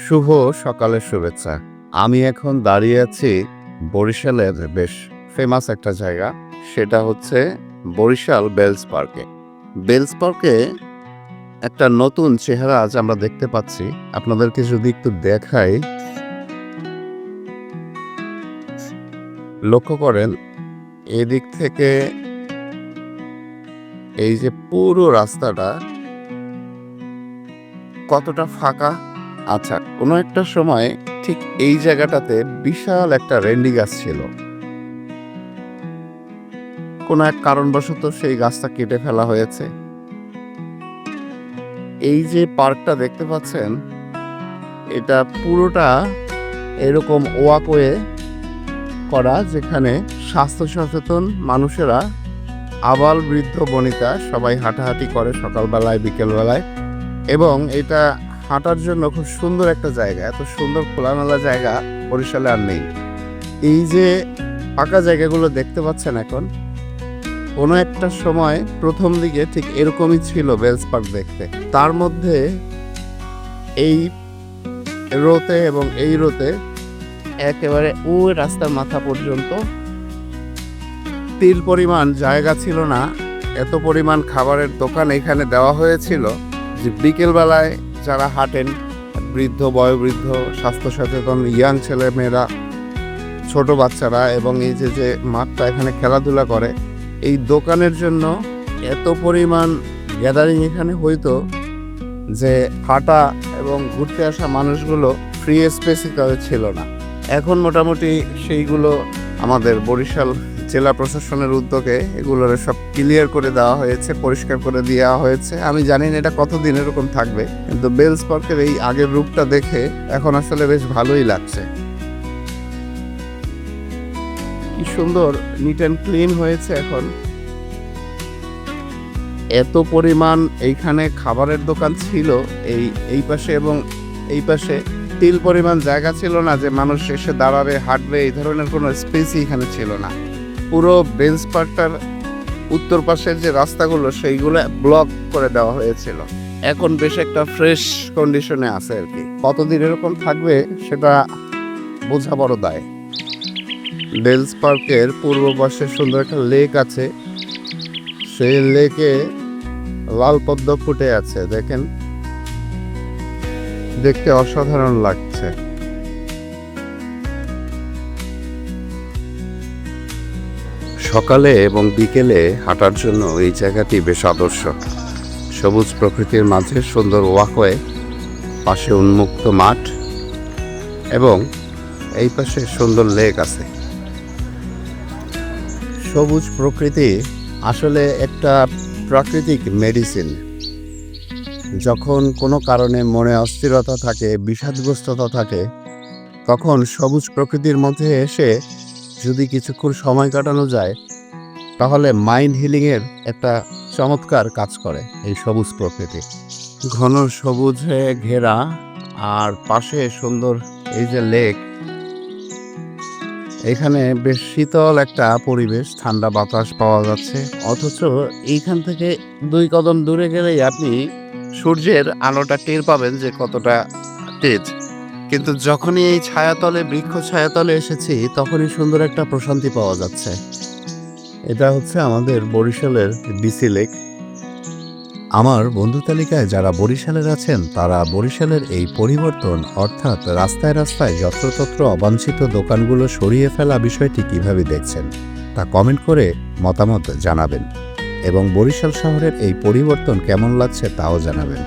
শুভ সকালের শুভেচ্ছা। আমি এখন দাঁড়িয়ে আছি বরিশালের বেশ ফেমাস একটা জায়গা। সেটা হচ্ছে বরিশাল বেলস পার্কে। বেলস পার্কে একটা নতুন চেহারা আজ আমরা দেখতে পাচ্ছি। আপনাদেরকে যদি একটু দেখাই, লক্ষ্য করেন এদিক থেকে এই যে পুরো রাস্তাটা কতটা ফাঁকা। আচ্ছা, কোনো একটা সময় ঠিক এই জায়গাটাতে বিশাল একটা রেন্ডি গাছ ছিল। কোনো এক কারণবশত সেই গাছটা কেটে ফেলা হয়েছে। এই যে পার্কটা দেখতে পাচ্ছেন, এটা পুরোটা এরকম ওয়াকওয়ে করা, যেখানে স্বাস্থ্য সচেতন মানুষেরা, আবাল বৃদ্ধ বনিতা সবাই হাঁটাহাঁটি করে সকালবেলায় বিকেলবেলায়। এবং এটা হাঁটার জন্য খুব সুন্দর একটা জায়গা। এত সুন্দর খোলামেলা জায়গা বরিশালে আর নেই। এই যে ফাঁকা জায়গাগুলো দেখতে পাচ্ছেন এখন, কোনো একটা সময় প্রথম দিকে ঠিক এরকমই ছিল বেলস পার্ক দেখতে। তার মধ্যে এই রোতে এবং এই রোতে একেবারে ওই রাস্তার মাথা পর্যন্ত তিল পরিমাণ জায়গা ছিল না। এত পরিমাণ খাবারের দোকান এখানে দেওয়া হয়েছিল যে বিকেলবেলায় যারা হাঁটেন, বৃদ্ধ বয়োবৃদ্ধ স্বাস্থ্য সচেতন ইয়াং ছেলে মেয়েরা, ছোট বাচ্চারা, এবং এই যে মাঠটা এখানে খেলাধুলা করে, এই দোকানের জন্য এত পরিমাণ গ্যাদারিং এখানে হইতো যে হাঁটা এবং ঘুরতে আসা মানুষগুলো ফ্রি স্পেসই ছিল না। এখন মোটামুটি সেইগুলো আমাদের বরিশাল জেলা প্রশাসনের উদ্যোগে এগুলোর সব ক্লিয়ার করে দেওয়া হয়েছে, পরিষ্কার করে দেওয়া হয়েছে। আমি জানি না এটা কতদিন এরকম থাকবে, কিন্তু বেলস পার্কের এই আগের রূপটা দেখে এখন আসলে বেশ ভালোই লাগছে। কি সুন্দর নিট অ্যান্ড ক্লিন হয়েছে এখন। এত পরিমাণ এইখানে খাবারের দোকান ছিল এই পাশে এবং এই পাশে, তিল পরিমাণ জায়গা ছিল না যে মানুষ এসে দাঁড়াবে, হাঁটবে, এই ধরনের কোনো স্পেসই এখানে ছিল না। পুরো বেলস পার্কটার উত্তর পাশের যে রাস্তাগুলো সেইগুলো ব্লক করে দেওয়া হয়েছিল। এখন বেশ একটা ফ্রেশ কন্ডিশনে আছে আর কি। কতদিন এরকম থাকবে সেটা বোঝা বড় দায়। বেলস পার্কের পূর্ব পাশে সুন্দর একটা লেক আছে। সেই লেকে লাল পদ্ম ফুটে আছে, দেখেন, দেখতে অসাধারণ লাগছে। সকালে এবং বিকেলে হাঁটার জন্য এই জায়গাটি বেশ আদর্শ। সবুজ প্রকৃতির মাঝে সুন্দর ওয়াকওয়ে, পাশে উন্মুক্ত মাঠ এবং এই পাশে সুন্দর লেক আছে। সবুজ প্রকৃতি আসলে একটা প্রাকৃতিক মেডিসিন। যখন কোনো কারণে মনে অস্থিরতা থাকে, বিষাদগ্রস্ততা থাকে, তখন সবুজ প্রকৃতির মধ্যে এসে যদি কিছুক্ষণ সময় কাটানো যায়, তাহলে মাইন্ড হিলিংয়ের একটা চমৎকার কাজ করে এই সবুজ প্রকৃতি। ঘন সবুজে ঘেরা আর পাশে সুন্দর এই যে লেক, এখানে বেশ শীতল একটা পরিবেশ, ঠান্ডা বাতাস পাওয়া যাচ্ছে। অথচ এইখান থেকে 2 কদম দূরে গেলেই আপনি সূর্যের আলোটা টের পাবেন যে কতটা তেজ। কিন্তু যখনই এই ছায়াতলে, বৃক্ষ ছায়াতলে এসেছি, তখনই সুন্দর একটা প্রশান্তি পাওয়া যাচ্ছে। এটা হচ্ছে আমাদের বরিশালের বিসি লেক। আমার বন্ধু তালিকায় যারা বরিশালের আছেন, তারা বরিশালের এই পরিবর্তন, অর্থাৎ রাস্তায় রাস্তায় যত্রতত্র অবাঞ্ছিত দোকানগুলো সরিয়ে ফেলা বিষয়টি কিভাবে দেখছেন তা কমেন্ট করে মতামত জানাবেন, এবং বরিশাল শহরের এই পরিবর্তন কেমন লাগছে তাও জানাবেন।